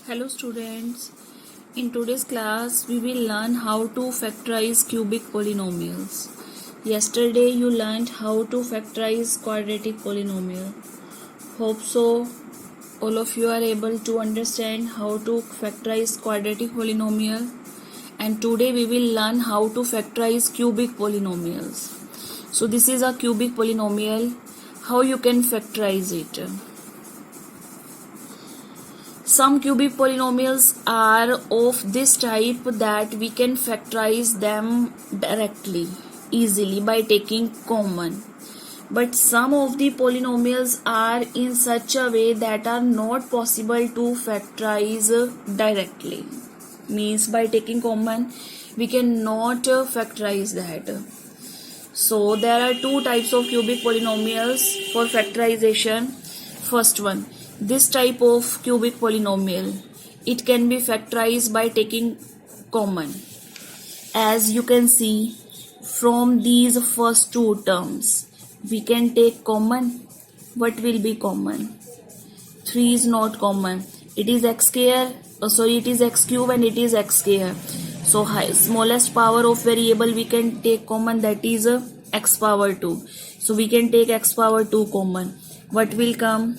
Hello students, in today's class we will learn how to factorize cubic polynomials. Yesterday you learned how to factorize quadratic polynomial. Hope so all of you are able to understand how to factorize quadratic polynomial, and today we will learn how to factorize cubic polynomials. So this is a cubic polynomial. How you can factorize it? Some cubic polynomials are of this type that we can factorize them directly, easily by taking common. But some of the polynomials are in such a way that are not possible to factorize directly. Means by taking common, we cannot factorize that. So there are two types of cubic polynomials for factorization. First one, this type of cubic polynomial, it can be factorized by taking common. As you can see from these first two terms, we can take common. What will be common? 3 is not common. It is x square. It is x cube and it is x square. So smallest power of variable we can take common, that is x power 2. So we can take x power 2 common. What will come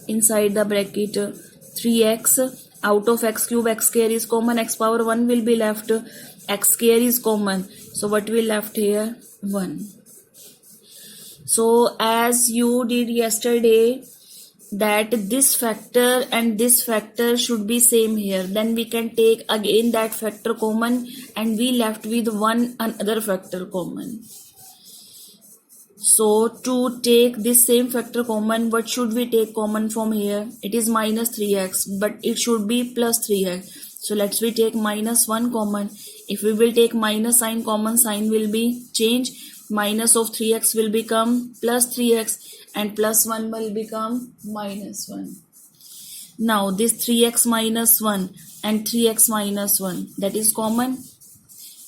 inside the bracket? 3x. Out of x cube, x square is common. X power 1 will be left. X square is common. So what will left here? 1. So as you did yesterday, that this factor and this factor should be same here, then we can take again that factor common and we left with one another factor common. So to take this same factor common, what should we take common from here? It is minus 3x, but it should be plus 3x. So let's we take minus 1 common. If we will take minus sign common, sign will be change. Minus of 3x will become plus 3x and plus 1 will become minus 1. Now this 3x minus 1 and 3x minus 1, that is common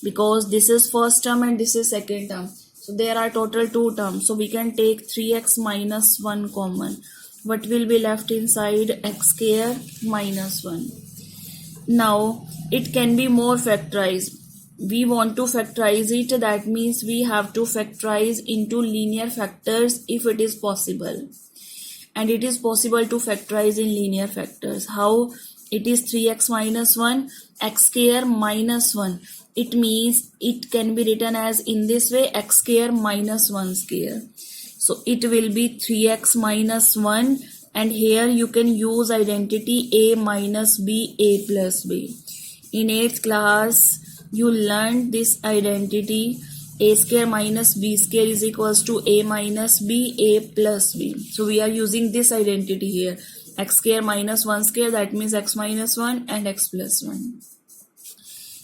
because this is first term and this is second term. So there are total 2 terms. So we can take 3x minus 1 common. What will be left inside? X square minus 1. Now it can be more factorized. We want to factorize it, that means we have to factorize into linear factors if it is possible. And it is possible to factorize in linear factors. How? It is 3x minus 1, x square minus 1. It means it can be written as in this way, x square minus 1 square. So it will be 3x minus 1, and here you can use identity a minus b, a plus b. In 8th class, you learned this identity, a square minus b square is equals to a minus b, a plus b. So we are using this identity here. X square minus 1 square, that means x minus 1 and x plus 1.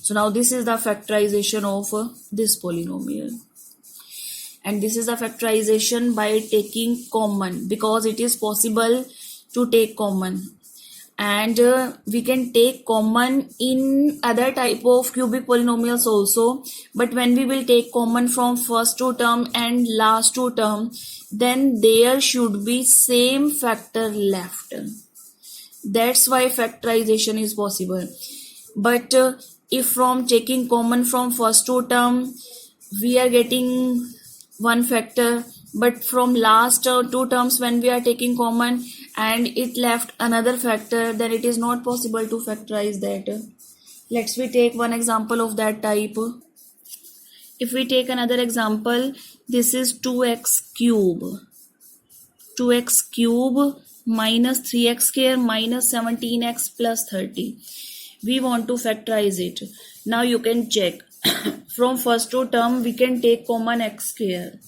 So now this is the factorization of this polynomial. And this is the factorization by taking common, because it is possible to take common. And we can take common in other type of cubic polynomials also, but when we will take common from first two term and last two term, then there should be same factor left. That's why factorization is possible. But if from taking common from first two term we are getting one factor, but from last two terms when we are taking common and it left another factor, then it is not possible to factorize that. Let's we take one example of that type. If we take another example, this is 2x cube. 2x cube minus 3x square minus 17x plus 30. We want to factorize it. Now you can check. From first two term we can take common x square.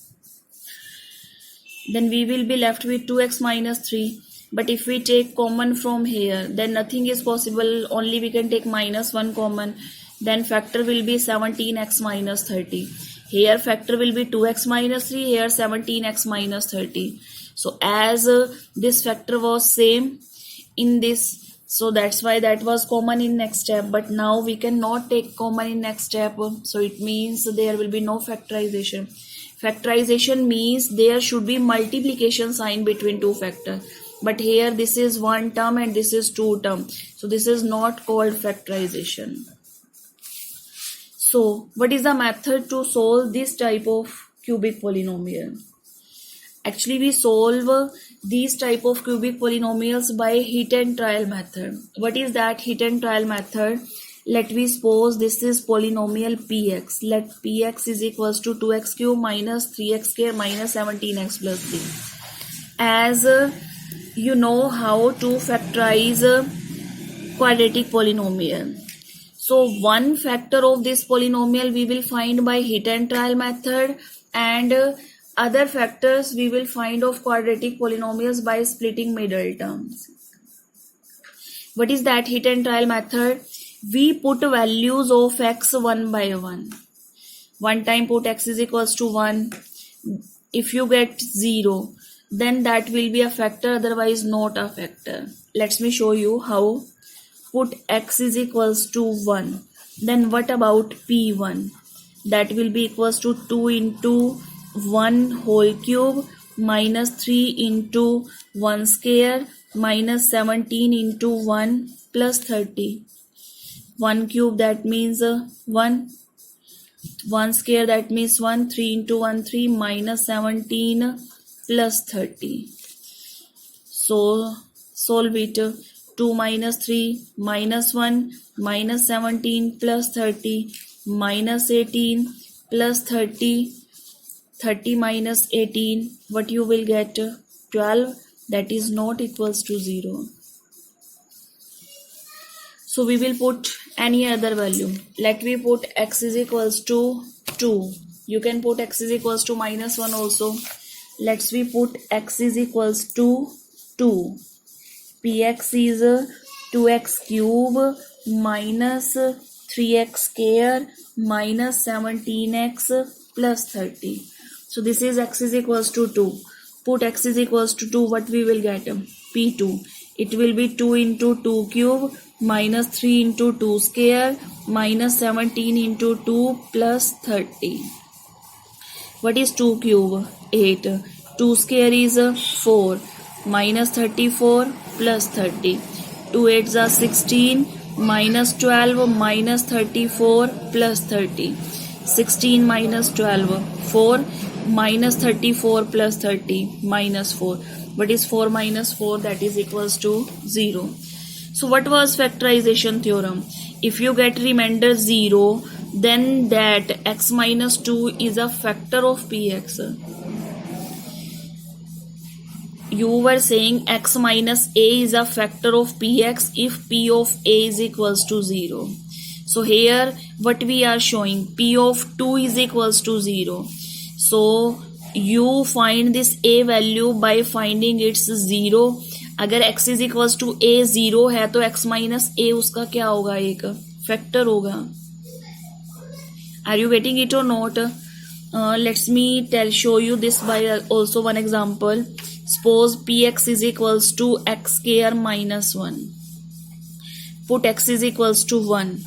Then we will be left with 2x minus 3. But if we take common from here, then nothing is possible. Only we can take minus 1 common. Then factor will be 17x minus 30. Here factor will be 2x minus 3. Here 17x minus 30. So as this factor was same in this, so that's why that was common in next step. But now we cannot take common in next step. So it means there will be no factorization. Factorization means there should be multiplication sign between two factors. but here this is one term and this is two term, so this is not called factorization. So what is the method to solve this type of cubic polynomial? Actually, we solve these type of cubic polynomials by hit and trial method. What is that hit and trial method? Let me suppose this is polynomial px. Let px is equals to 2x cube minus 3x square minus 17x plus 3. As you know how to factorize quadratic polynomial. So one factor of this polynomial we will find by hit and trial method, and other factors we will find of quadratic polynomials by splitting middle terms. What is that hit and trial method? We put values of x one by one. One time put x is equals to 1. If you get 0, then that will be a factor, otherwise not a factor. Let me show you how. Put x is equals to 1. Then what about p1? That will be equals to 2 into 1 whole cube minus 3 into 1 square minus 17 into 1 plus 30. 1 cube that means 1. 1 square that means 1. 3 into 1 3 minus 17 plus 30. So solve it. 2 minus 3 minus 1 minus 17 plus 30 minus 18 plus 30. 30 minus 18, what you will get? 12, that is not equals to 0. So we will put any other value. Let me put x is equals to 2. You can put x is equals to minus 1 also. Let's we put x is equals to 2. Px is 2x cube minus 3x square minus 17x plus 30. So this is x is equals to 2. Put x is equals to 2, what we will get? P2. It will be 2 into 2 cube minus 3 into 2 square minus 17 into 2 plus 30. What is 2 cube? 8. 2 square is 4 minus 34 plus 30. 2 8s are 16 minus 12 minus 34 plus 30. 16 minus 12, 4 minus 34 plus 30 minus 4. What is 4 minus 4? That is equals to 0. So what was factorization theorem? If you get remainder 0, then that x minus 2 is a factor of px. You were saying x minus a is a factor of px if p of a is equals to 0. So here what we are showing, p of 2 is equals to 0. So you find this a value by finding its 0. अगर x is equals to a 0 है तो x minus a उसका क्या होगा? एक factor होगा. Are you getting it or not? Let me show you this by also one example. Suppose px is equals to x square minus 1. Put x is equals to 1.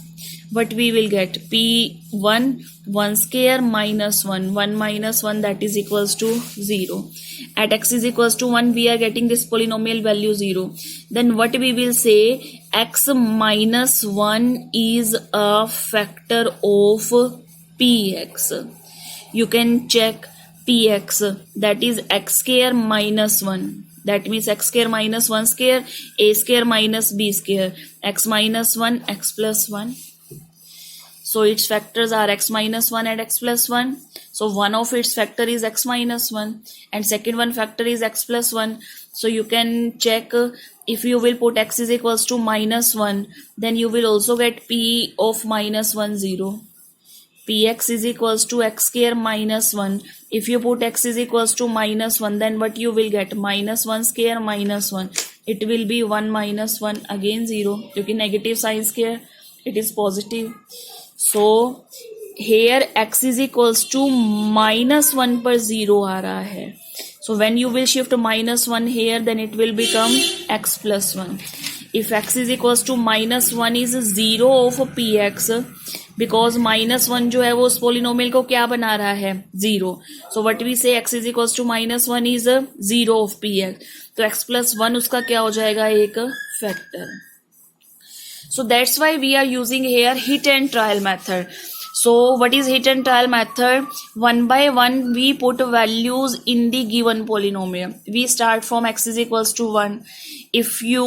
What we will get? P1 1 square minus 1. 1 minus 1, that is equals to 0. At x is equals to 1, we are getting this polynomial value 0. Then what we will say? X minus 1 is a factor of px. You can check px, that is x square minus 1. That means x square minus 1 square, a square minus b square, x minus 1, x plus 1. So its factors are x minus 1 and x plus 1. So one of its factor is x minus 1 and second one factor is x plus 1. So you can check if you will put x is equals to minus 1, then you will also get p of minus 1 0. Px is equals to x square minus 1. If you put x is equals to minus 1, then what you will get? Minus 1 square minus 1. It will be 1 minus 1, again 0. क्योंकि negative sign square, it is positive. So here x is equals to minus 1 पर 0 आ रहा है. So when you will shift minus 1 here, then it will become x plus 1. if x is equals to -1 is 0 of px, because -1 जो है वो उस polynomial को क्या बना रहा है, 0. So what we say x is equals to -1 is 0 of px. तो x प्लस 1 उसका क्या हो जाएगा, एक factor. So that's why we are using here hit and trial method. So what is hit and trial method? One by one we put values in the given polynomial. We start from x is equals to 1. If you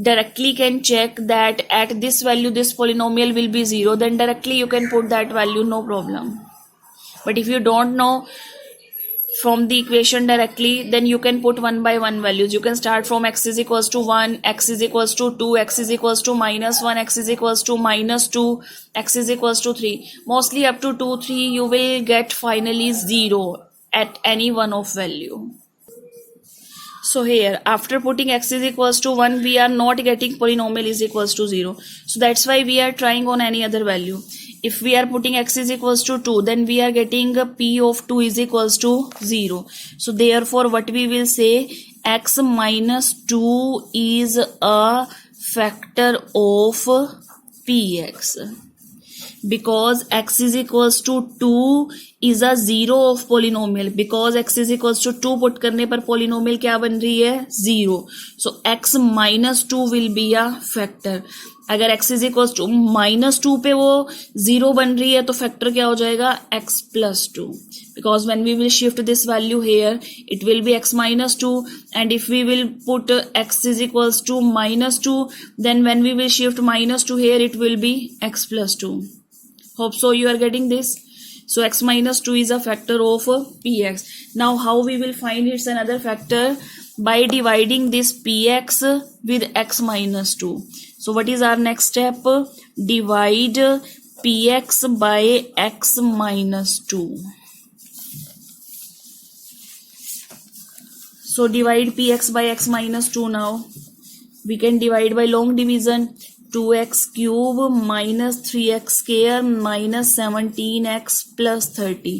directly can check that at this value this polynomial will be 0, then directly you can put that value, no problem. But if you don't know from the equation directly, then you can put one by one values. You can start from x is equals to 1, x is equals to 2, x is equals to -1, x is equals to -2, x is equals to 3. Mostly up to 2, 3 you will get finally 0 at any one of value. So here after putting x is equals to 1 we are not getting polynomial is equals to 0. So that's why we are trying on any other value. If we are putting x is equals to 2, then we are getting p of 2 is equals to 0. So therefore what we will say, x minus 2 is a factor of px. Because x is equals to 2 is a 0 of polynomial. Because x is equals to 2 put करने पर polynomial क्या बन रही है, 0. So x minus 2 will be a factor. अगर x is equals to -2 पे वो 0 बन रही है तो फैक्टर क्या हो जाएगा, x plus 2. Because when we will shift this value here, it will be x minus 2, and if we will put x is equals to -2, then when we will shift -2 here, it will be x plus 2. Hope so you are getting this. So x minus 2 is a factor of px. Now how we will find its another factor? By dividing this px with x minus 2. So what is our next step? Divide px by x minus 2. So divide px by x minus 2 now. We can divide by long division. 2x cube minus 3x square minus 17x plus 30.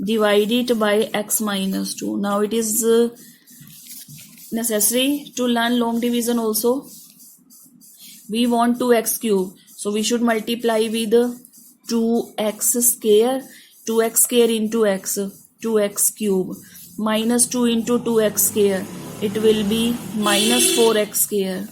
Divide it by x minus 2. Now it is necessary to learn long division also. We want 2x cube, so we should multiply with 2x square. 2x square into x, 2x cube, minus 2 into 2x square, it will be minus 4x square.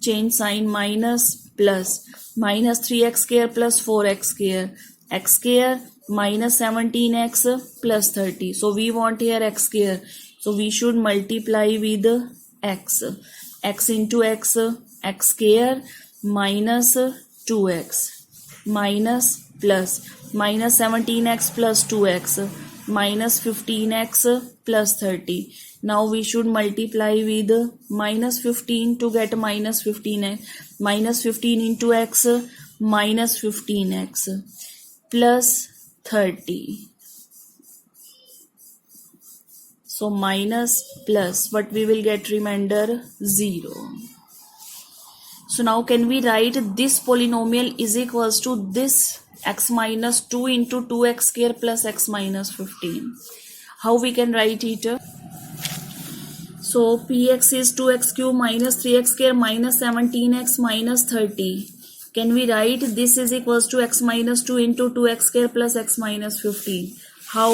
Change sign, minus plus, minus 3x square plus 4x square, x square minus 17x plus 30. So we want here x square, so we should multiply with x. X into x, x square minus 2x minus plus minus 17x plus 2x minus 15x plus 30. Now we should multiply with minus 15 to get minus 15x. Minus 15 into x, minus 15x plus 30. So minus plus, what we will get remainder 0. So now can we write this polynomial is equals to this x minus 2 into 2x square plus x minus 15. How we can write it? So px is 2x cube minus 3x square minus 17x minus 30. Can we write this is equals to x minus 2 into 2x square plus x minus 15? How?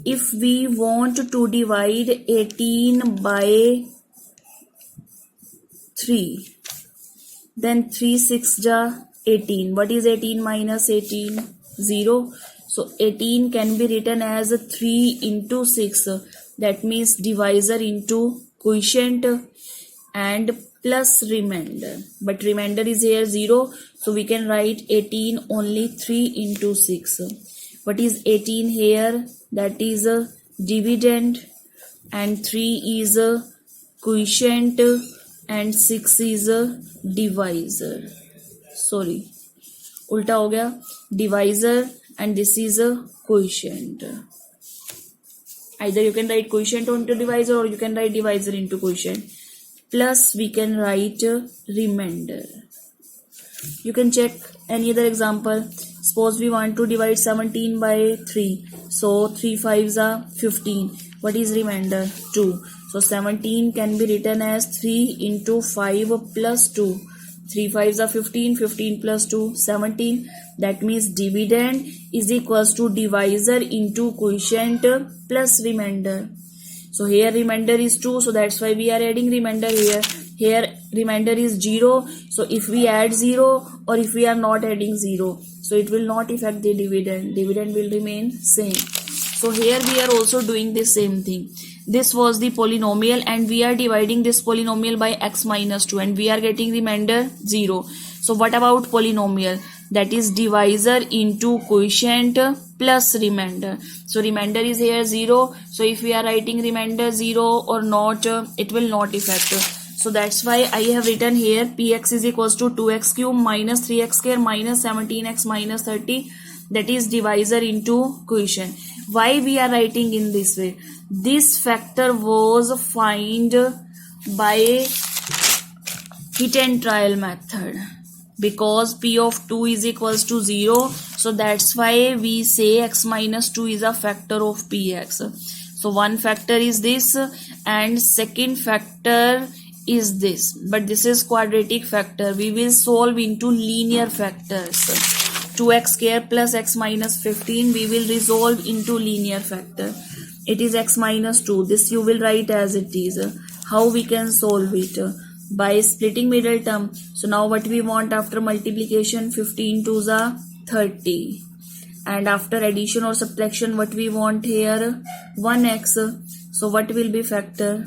If we want to divide 18 by 3, then 3 6 ja 18. What is 18 minus 18? 0. So 18 can be written as 3 into 6. That means divisor into quotient and plus remainder. But remainder is here 0. So we can write 18 only 3 into 6. What is 18 here? That is a dividend, and 3 is a quotient and 6 is a divisor. Sorry, ulta ho gaya. Divisor and this is a quotient. Either you can write quotient onto divisor or you can write divisor into quotient. Plus we can write remainder. You can check any other example. Suppose we want to divide 17 by 3. So 3 5s are 15. What is remainder? 2. So 17 can be written as 3 into 5 plus 2. 3 5s are 15, 15 plus 2, 17. That means dividend is equals to divisor into quotient plus remainder. So here remainder is 2, so that's why we are adding remainder here. Here remainder is 0, so if we add 0 or if we are not adding 0, so it will not affect the dividend. Dividend will remain same. So here we are also doing the same thing. This was the polynomial and we are dividing this polynomial by x minus 2 and we are getting remainder 0. So what about polynomial? That is divisor into quotient plus remainder. So remainder is here 0. So if we are writing remainder 0 or not, it will not affect. So that's why I have written here px is equals to 2x cube minus 3x square minus 17x minus 30. That is divisor into quotient. Why we are writing in this way? This factor was found by hit and trial method. Because p of 2 is equals to 0, so that's why we say x minus 2 is a factor of px. So one factor is this and second factor is this, but this is quadratic factor. We will solve into linear factors. 2x square plus x minus 15 we will resolve into linear factor. It is x minus 2. This you will write as it is. How we can solve it? By splitting middle term. So now what we want after multiplication, 15 to the 30, and after addition or subtraction what we want here, 1x. So what will be factor?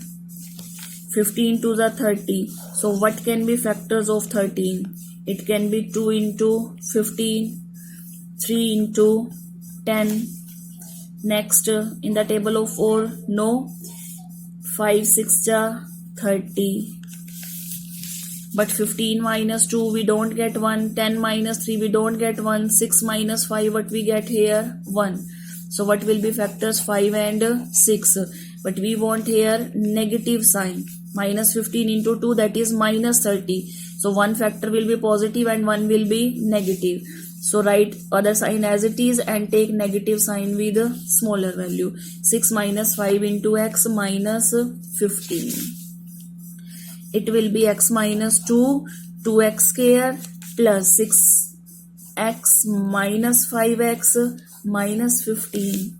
15 to the 30. So what can be factors of 13? It can be 2 into 15, 3 into 10. Next in the table of 4, no, 5 6 30. But 15 minus 2 we don't get 1, 10 minus 3 we don't get 1, 6 minus 5 what we get here, 1. So what will be factors? 5 and 6. But we want here negative sign. Minus 15 into 2 that is minus 30. So one factor will be positive and one will be negative. So write other sign as it is and take negative sign with a smaller value. 6 minus 5 into x minus 15. It will be x minus 2, 2x square plus 6x minus 5x minus 15.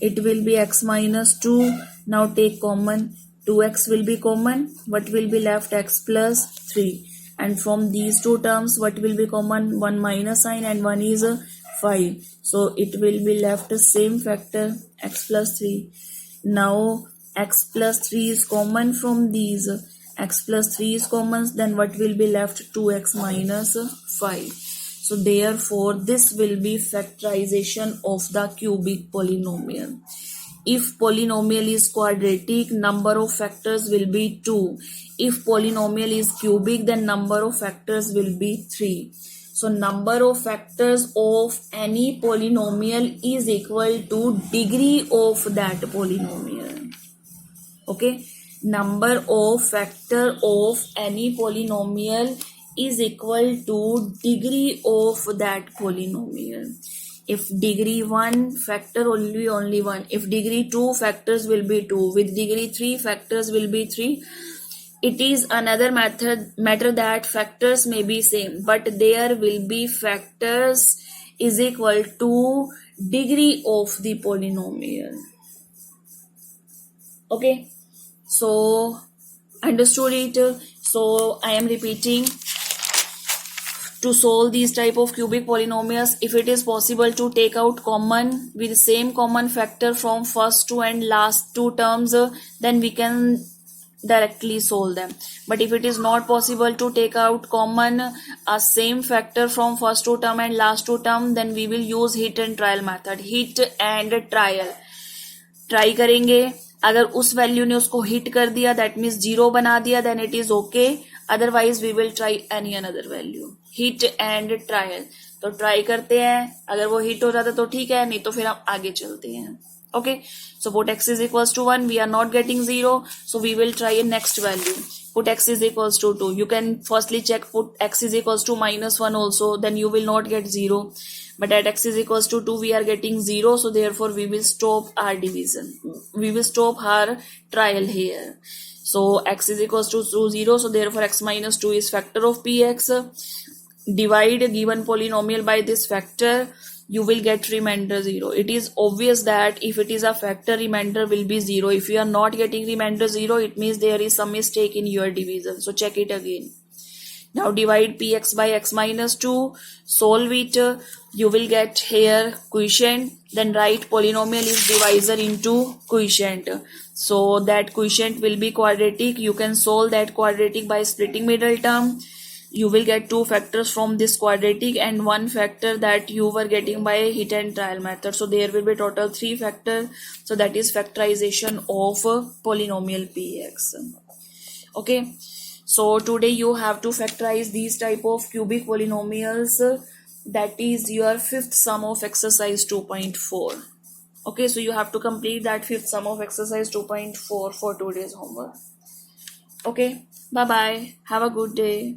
It will be x minus 2. Now take common. 2x will be common. What will be left? X plus 3. And from these two terms, what will be common? 1 minus sign and 1 is 5. So it will be left the same factor, x plus 3. Now x plus 3 is common from these. X plus 3 is common, then what will be left? 2x minus 5. So therefore this will be factorization of the cubic polynomial. If polynomial is quadratic, number of factors will be 2. If polynomial is cubic, then number of factors will be 3. So number of factors of any polynomial is equal to degree of that polynomial. Okay. Number of factor of any polynomial is equal to degree of that polynomial. If degree 1 factor will be only 1. If degree 2 factors will be 2. With degree 3 factors will be 3. It is another matter that factors may be same, but there will be factors is equal to degree of the polynomial. Okay. So understood it. So I am repeating. To solve these type of cubic polynomials, if it is possible to take out common with the same common factor from first two and last two terms, then we can directly solve them. But if it is not possible to take out common a same factor from first two term and last two term, then we will use hit and trial method. Hit and trial. Try करेंगे, अगर उस value ने उसको hit कर दिया that means 0 बना दिया then it is okay, otherwise we will try any another value. Hit and trial. तो ट्राई करते हैं, अगर वो हिट हो जाता तो ठीक है, नहीं तो फिर हम आगे चलते हैं. Okay, so put x is equals to 1, we are not getting 0, so we will try a next value. put x is equals to 2. You can firstly check, put x is equals to -1 also, then you will not get 0. But at x is equals to 2, we are getting 0, so therefore we will stop our division. We will stop our trial here. So x is equals to 0, so therefore x minus 2 is factor of px. Divide a given polynomial by this factor, you will get remainder 0. It is obvious that if it is a factor, remainder will be 0. If you are not getting remainder 0, it means there is some mistake in your division. So check it again. Now divide px by x minus 2, solve it, you will get here quotient, then write polynomial is divisor into quotient. So that quotient will be quadratic. You can solve that quadratic by splitting middle term. You will get two factors from this quadratic and one factor that you were getting by hit and trial method. So there will be total 3 factors. So that is factorization of polynomial px. Okay. So today you have to factorize these type of cubic polynomials. That is your 5th sum of exercise 2.4. Okay, so you have to complete that 5th sum of exercise 2.4 for today's homework. Okay, bye bye. Have a good day.